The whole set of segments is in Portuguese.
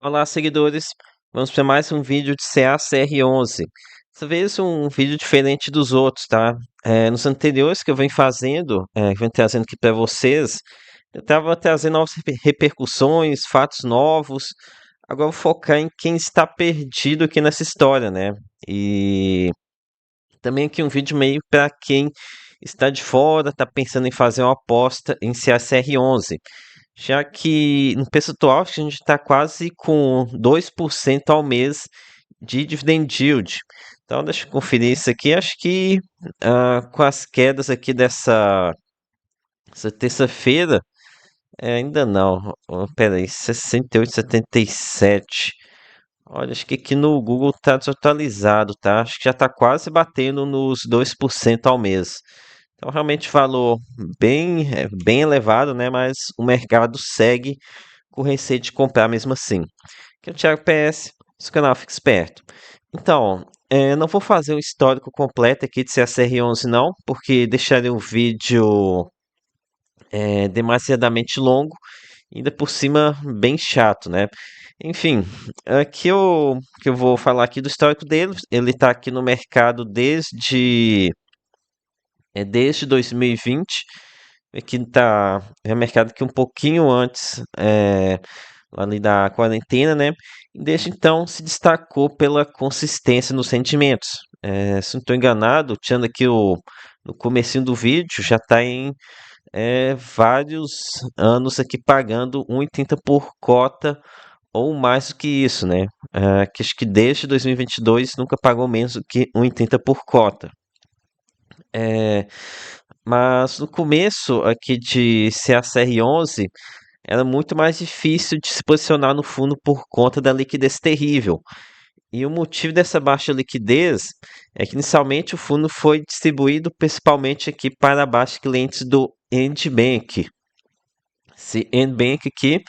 Olá, seguidores. Vamos para mais um vídeo de CA-CR11. Dessa vez um vídeo diferente dos outros, tá? Nos anteriores que eu venho fazendo, que eu venho trazendo aqui para vocês, eu estava trazendo novas repercussões, fatos novos. Agora eu vou focar em quem está perdido aqui nessa história, né? E também aqui um vídeo meio para quem está de fora, está pensando em fazer uma aposta em CA-CR11. Já que no preço atual acho que a gente está quase com 2% ao mês de dividend yield. Então deixa eu conferir isso aqui. Acho que com as quedas aqui essa terça-feira, ainda não. Pera aí, 68,77. Olha, acho que aqui no Google está desatualizado, tá? Acho que já está quase batendo nos 2% ao mês. Então, realmente valor bem elevado, né? Mas o mercado segue com receio de comprar mesmo assim. Aqui é o Thiago PS, esse canal fica esperto. Então, não vou fazer um histórico completo aqui de CACR11 não, porque deixaria o vídeo demasiadamente longo, ainda por cima bem chato, né? Enfim, aqui que eu vou falar aqui do histórico dele, ele está aqui no mercado desde 2020, aqui tá é mercado que um pouquinho antes ali da quarentena, né? E desde então se destacou pela consistência nos rendimentos. Se não estou enganado, tirando aqui no comecinho do vídeo, já está em vários anos aqui pagando 1,80 por cota ou mais do que isso, né? Que acho que desde 2022 nunca pagou menos do que 1,80 por cota. É, mas no começo aqui de CACR11 era muito mais difícil de se posicionar no fundo por conta da liquidez terrível. E o motivo dessa baixa liquidez é que inicialmente o fundo foi distribuído principalmente aqui para baixos clientes do Endbank. Esse Endbank aqui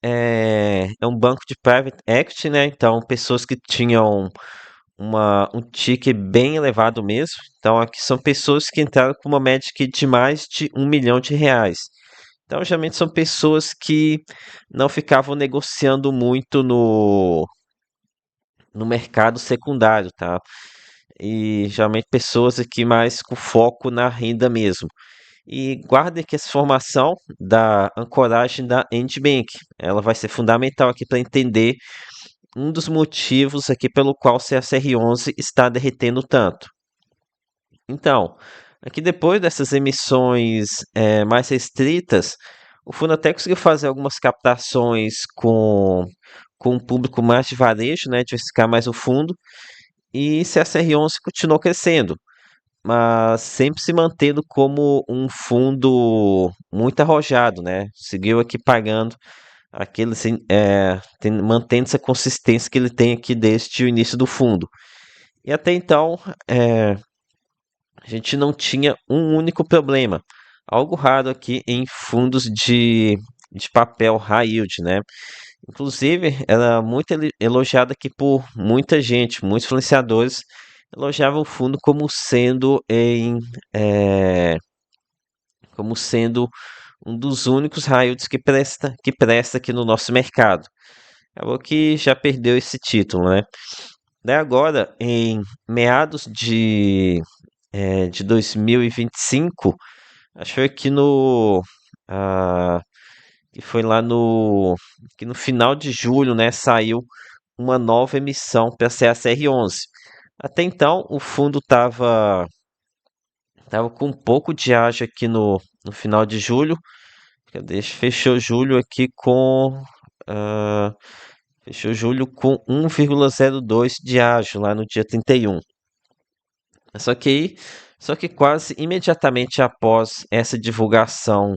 é um banco de private equity, né? Então pessoas que tinham um ticket bem elevado mesmo. Então aqui são pessoas que entraram com uma média aqui de mais de R$ 1 milhão. Então, geralmente são pessoas que não ficavam negociando muito no mercado secundário, tá? E geralmente pessoas aqui mais com foco na renda mesmo. E guarde aqui essa informação da ancoragem da Endbank. Ela vai ser fundamental aqui para entender um dos motivos aqui pelo qual o CSR11 está derretendo tanto. Então, aqui depois dessas emissões mais restritas, o fundo até conseguiu fazer algumas captações com um público mais de varejo, né, diversificar mais o fundo, e CSR11 continuou crescendo, mas sempre se mantendo como um fundo muito arrojado, né? Seguiu aqui pagando aquele, assim, mantendo essa consistência que ele tem aqui desde o início do fundo. E até então, a gente não tinha um único problema. Algo raro aqui em fundos de papel high yield, né? Inclusive, era muito elogiado aqui por muita gente, muitos influenciadores elogiavam o fundo eh, como sendo um dos únicos high yields que presta aqui no nosso mercado. Acabou que já perdeu esse título, né? Daí agora, em meados de 2025, acho que foi aqui ah, que foi lá que no final de julho, né, saiu uma nova emissão para a CACR11. Até então, o fundo tava com um pouco de ágio aqui no final de julho. Cadê? Fechou julho aqui ah, fechou julho com 1,02 de ágio lá no dia 31. Só que aí, só que quase imediatamente após essa divulgação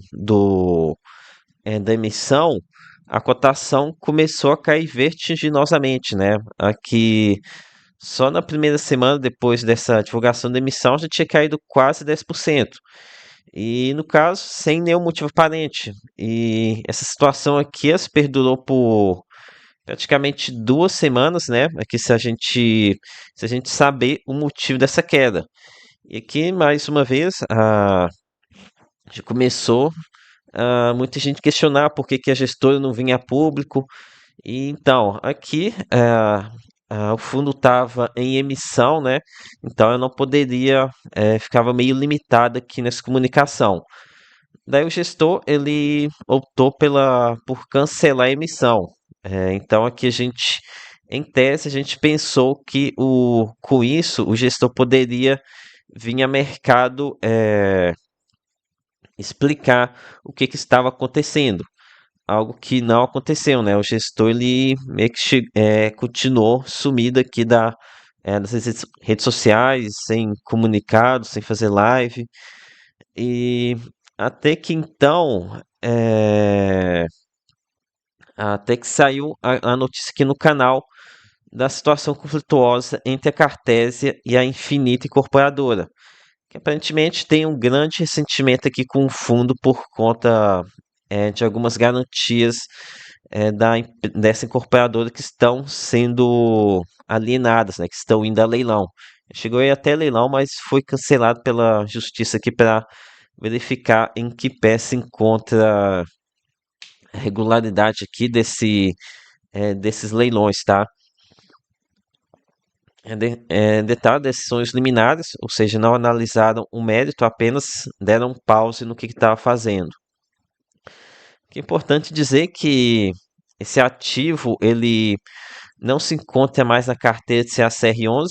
da emissão, a cotação começou a cair vertiginosamente, né? Aqui, só na primeira semana depois dessa divulgação da emissão já tinha caído quase 10%. E no caso, sem nenhum motivo aparente. E essa situação aqui essa perdurou por praticamente 2 semanas, né? Aqui se a gente saber o motivo dessa queda. E aqui, mais uma vez, já começou muita gente questionar por que a gestora não vinha a público. E então, aqui o fundo estava em emissão, né? Então eu não poderia, ficava meio limitado aqui nessa comunicação. Daí o gestor ele optou por cancelar a emissão. Então aqui em tese, a gente pensou que com isso o gestor poderia vir a mercado explicar o que estava acontecendo, algo que não aconteceu, né? O gestor ele meio que continuou sumido aqui das redes sociais, sem comunicado, sem fazer live. E até que então, até que saiu a notícia aqui no canal da situação conflituosa entre a Cartésia e a Infinita Incorporadora, que aparentemente tem um grande ressentimento aqui com o fundo por conta de algumas garantias dessa incorporadora que estão sendo alienadas, né, que estão indo a leilão. Chegou aí até leilão, mas foi cancelado pela justiça aqui para verificar em que pé se encontra a regularidade aqui desses leilões, tá? Detalhe, decisões liminares, ou seja, não analisaram o mérito, apenas deram pause no que estava fazendo. É importante dizer que esse ativo ele não se encontra mais na carteira de CACR11.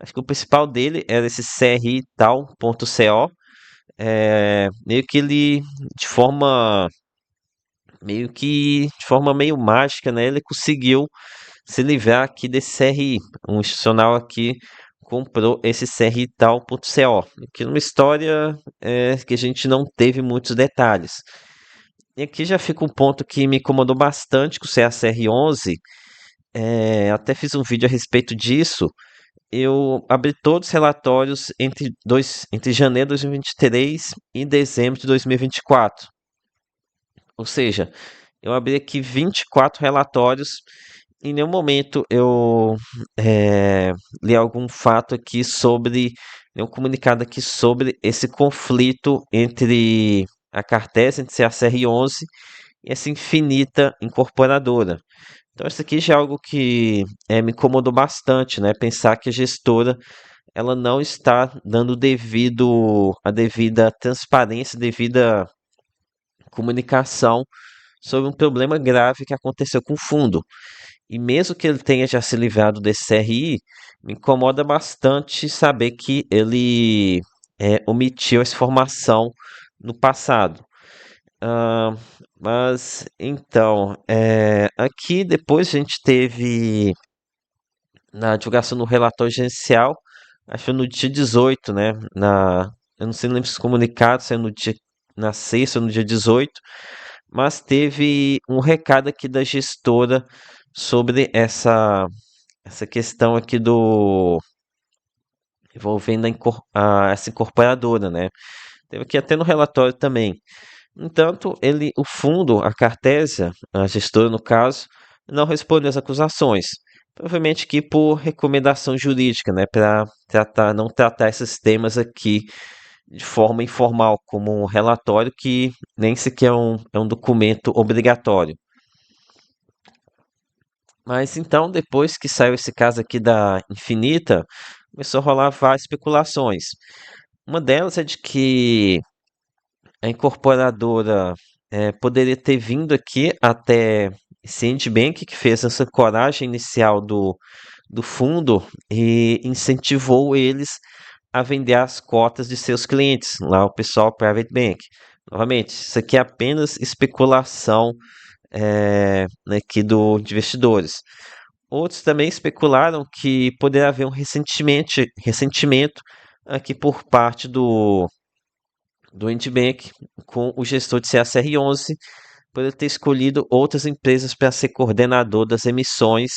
Acho que o principal dele era esse CRI tal.co. Meio que ele de forma de forma meio mágica, né? Ele conseguiu se livrar aqui desse CRI. Um institucional aqui comprou esse CRI tal.co. Que é uma história que a gente não teve muitos detalhes. E aqui já fica um ponto que me incomodou bastante com o CACR11. Até fiz um vídeo a respeito disso. Eu abri todos os relatórios entre janeiro de 2023 e dezembro de 2024. Ou seja, eu abri aqui 24 relatórios. Em nenhum momento eu li algum fato aqui nenhum comunicado aqui sobre esse conflito entre a Cartesa, entre a CR11 e essa Infinita Incorporadora. Então isso aqui já é algo que me incomodou bastante, né? Pensar que a gestora ela não está dando a devida transparência, devida comunicação sobre um problema grave que aconteceu com o fundo. E mesmo que ele tenha já se livrado desse CRI, me incomoda bastante saber que ele omitiu essa informação no passado. Ah, mas então, aqui depois a gente teve na divulgação do relatório gerencial, acho que foi no dia 18, né? Eu não sei, não lembro se os comunicados saiu na sexta ou no dia 18, mas teve um recado aqui da gestora sobre essa questão aqui envolvendo essa incorporadora, né? Teve aqui até no relatório também. No entanto, o fundo, a Cartésia, a gestora no caso, não respondeu às acusações. Provavelmente que por recomendação jurídica, né, para não tratar esses temas aqui de forma informal, como um relatório que nem sequer é um documento obrigatório. Mas então, depois que saiu esse caso aqui da Infinita, começou a rolar várias especulações. Uma delas é de que a incorporadora poderia ter vindo aqui até esse Bank, que fez essa coragem inicial do fundo e incentivou eles a vender as cotas de seus clientes, lá o pessoal Private Bank. Novamente, isso aqui é apenas especulação aqui de investidores. Outros também especularam que poderia haver um ressentimento aqui por parte do Endbank com o gestor de CACR11 por ele ter escolhido outras empresas para ser coordenador das emissões.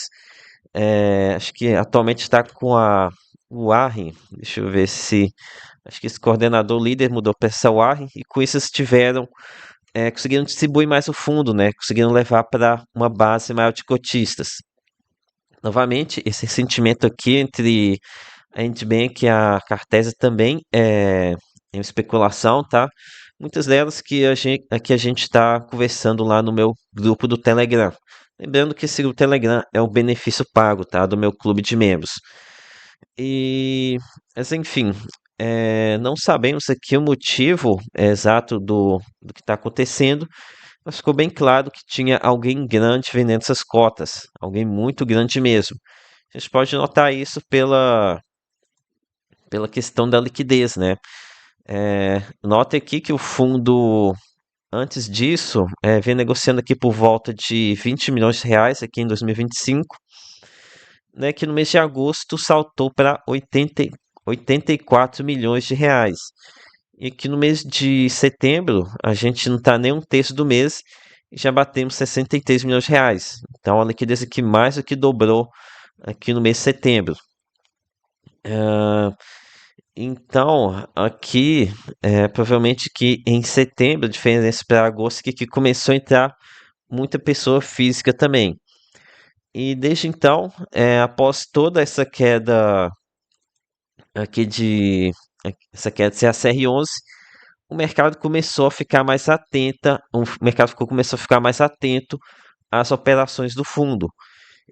Acho que atualmente está com o Warren, deixa eu ver se. Acho que esse coordenador líder mudou para essa Warren e com isso eles conseguiram distribuir mais o fundo, né? Conseguiram levar para uma base maior de cotistas. Novamente, esse sentimento aqui entre a Endbank e a Cartesia também é uma especulação, tá? Muitas delas que a gente está conversando lá no meu grupo do Telegram. Lembrando que esse grupo Telegram é o benefício pago, tá? Do meu clube de membros. E, mas enfim, não sabemos aqui o motivo exato do que está acontecendo, mas ficou bem claro que tinha alguém grande vendendo essas cotas, alguém muito grande mesmo. A gente pode notar isso pela questão da liquidez, né? Nota aqui que o fundo, antes disso, vem negociando aqui por volta de 20 milhões de reais aqui em 2025, né, que no mês de agosto saltou para 84 milhões de reais. E que no mês de setembro, a gente não está nem um terço do mês e já batemos 63 milhões de reais. Então a liquidez aqui mais do que dobrou aqui no mês de setembro. Ah, então, aqui, provavelmente que em setembro, a diferença para agosto, que começou a entrar muita pessoa física também. E desde então, após toda essa queda aqui essa queda de CACR11, o mercado começou a ficar mais atenta, o mercado começou a ficar mais atento às operações do fundo.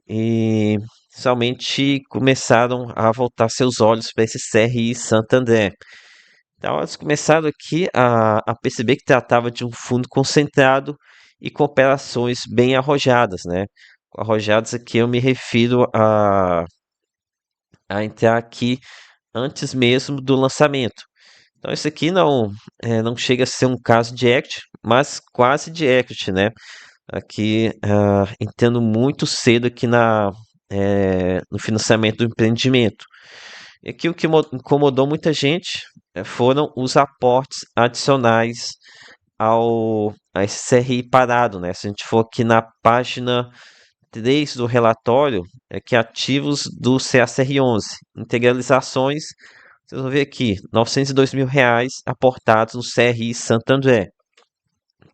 E somente começaram a voltar seus olhos para esse CRI Santander. Então, eles começaram aqui a perceber que tratava de um fundo concentrado e com operações bem arrojadas, né? Arrojadas aqui eu me refiro a entrar aqui antes mesmo do lançamento. Então, isso aqui não chega a ser um caso de equity, mas quase de equity, né? Aqui, entrando muito cedo aqui no financiamento do empreendimento. E aqui o que incomodou muita gente foram os aportes adicionais a esse CRI parado, né? Se a gente for aqui na página 3 do relatório, é que ativos do CACR11, integralizações, vocês vão ver aqui, R$ 902 mil aportados no CRI Santander.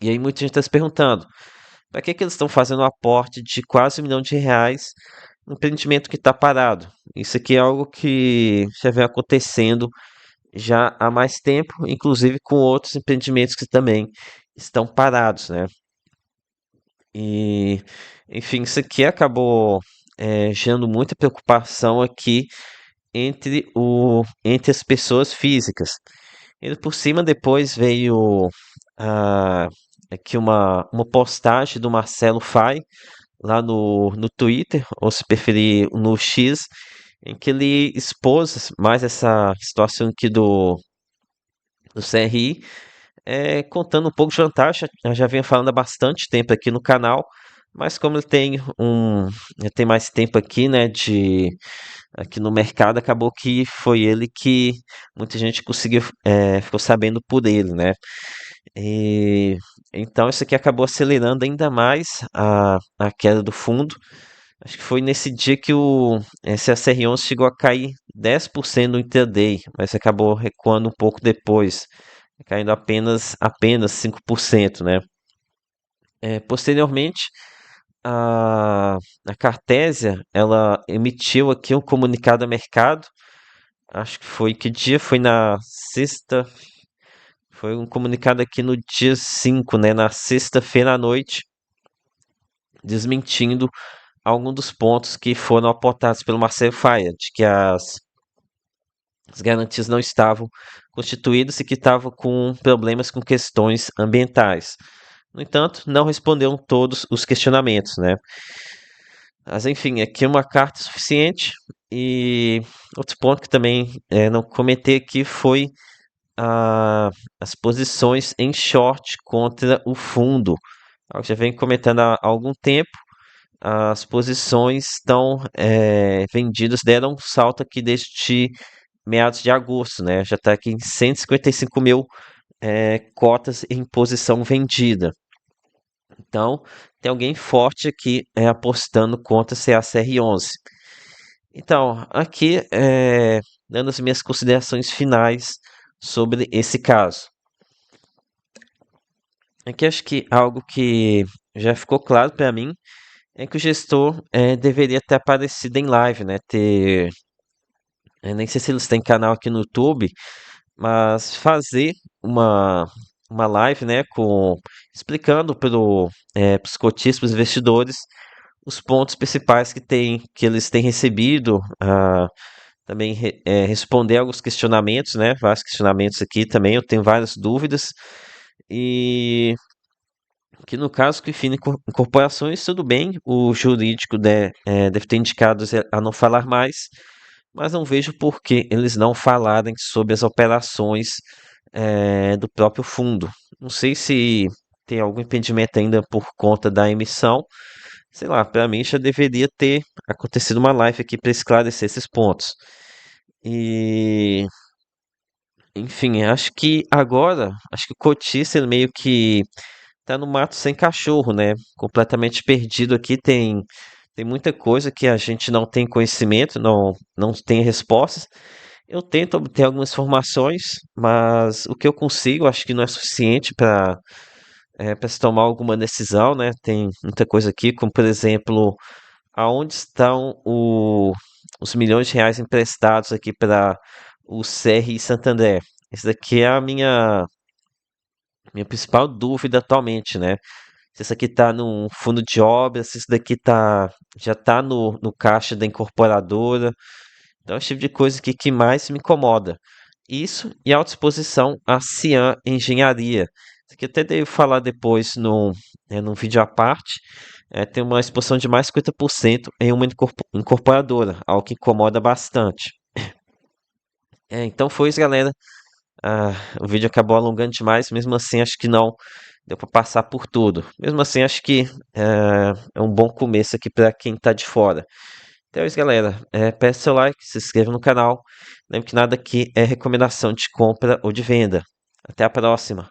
E aí muita gente está se perguntando, para que eles estão fazendo um aporte de quase R$ 1 milhão no empreendimento que está parado? Isso aqui é algo que já vem acontecendo já há mais tempo, inclusive com outros empreendimentos que também estão parados, né? E, enfim, isso aqui acabou gerando muita preocupação aqui entre as pessoas físicas. E por cima depois veio ah, aqui uma postagem do Marcelo Fai lá no Twitter, ou se preferir no X, em que ele expôs mais essa situação aqui do CRI, contando um pouco de vantagem. Eu já venho falando há bastante tempo aqui no canal, mas como ele tem mais tempo aqui, né, aqui no mercado, acabou que foi ele que muita gente ficou sabendo por ele, né? E então isso aqui acabou acelerando ainda mais a queda do fundo. Acho que foi nesse dia que o SACR11 chegou a cair 10% no intraday, mas acabou recuando um pouco depois, caindo apenas 5%, né? Posteriormente, a, a Cartésia, ela emitiu aqui um comunicado ao mercado, acho que foi, que dia? Foi na sexta, foi um comunicado aqui no dia 5, né? Na sexta-feira à noite, desmentindo alguns dos pontos que foram apontados pelo Marcelo Faia, de que as garantias não estavam constituídas e que estavam com problemas com questões ambientais. No entanto, não responderam todos os questionamentos, né? Mas enfim, aqui uma carta suficiente. E outro ponto que também não comentei aqui foi as posições em short contra o fundo. Eu já venho comentando há algum tempo. As posições estão vendidas, deram um salto aqui desde meados de agosto, né? Já está aqui em 155 mil cotas em posição vendida. Então, tem alguém forte aqui apostando contra CACR11. Então, aqui, dando as minhas considerações finais sobre esse caso. Aqui acho que algo que já ficou claro para mim é que o gestor deveria ter aparecido em live, né? Nem sei se eles têm canal aqui no YouTube, mas fazer uma live, né, explicando para os cotistas, para os investidores, os pontos principais que eles têm recebido, também responder alguns questionamentos, né? Vários questionamentos aqui também, eu tenho várias dúvidas. E que no caso que define incorporações, tudo bem, o jurídico deve ter indicado a não falar mais, mas não vejo por que eles não falarem sobre as operações do próprio fundo. Não sei se tem algum impedimento ainda por conta da emissão. Sei lá, para mim já deveria ter acontecido uma live aqui para esclarecer esses pontos. E, enfim, acho que o cotista ele meio que tá no mato sem cachorro, né? Completamente perdido aqui. Tem muita coisa que a gente não tem conhecimento, não tem respostas. Eu tento obter algumas informações, mas o que eu consigo, acho que não é suficiente para se tomar alguma decisão, né? Tem muita coisa aqui, como por exemplo, aonde estão os milhões de reais emprestados aqui para o CRI Santander? Essa daqui é a minha principal dúvida atualmente, né? Se isso aqui está num fundo de obras, se isso daqui já está no caixa da incorporadora. Então, é o tipo de coisa que mais me incomoda. Isso e a autoexposição à Cian Engenharia. Isso aqui eu até devo falar depois num vídeo à parte. Tem uma exposição de mais 50% em uma incorporadora, algo que incomoda bastante. Então foi isso, galera. Ah, o vídeo acabou alongando demais, mesmo assim acho que não deu para passar por tudo. Mesmo assim acho que é um bom começo aqui para quem tá de fora. Então é isso, galera. Peça seu like, se inscreva no canal. Lembre que nada aqui é recomendação de compra ou de venda. Até a próxima.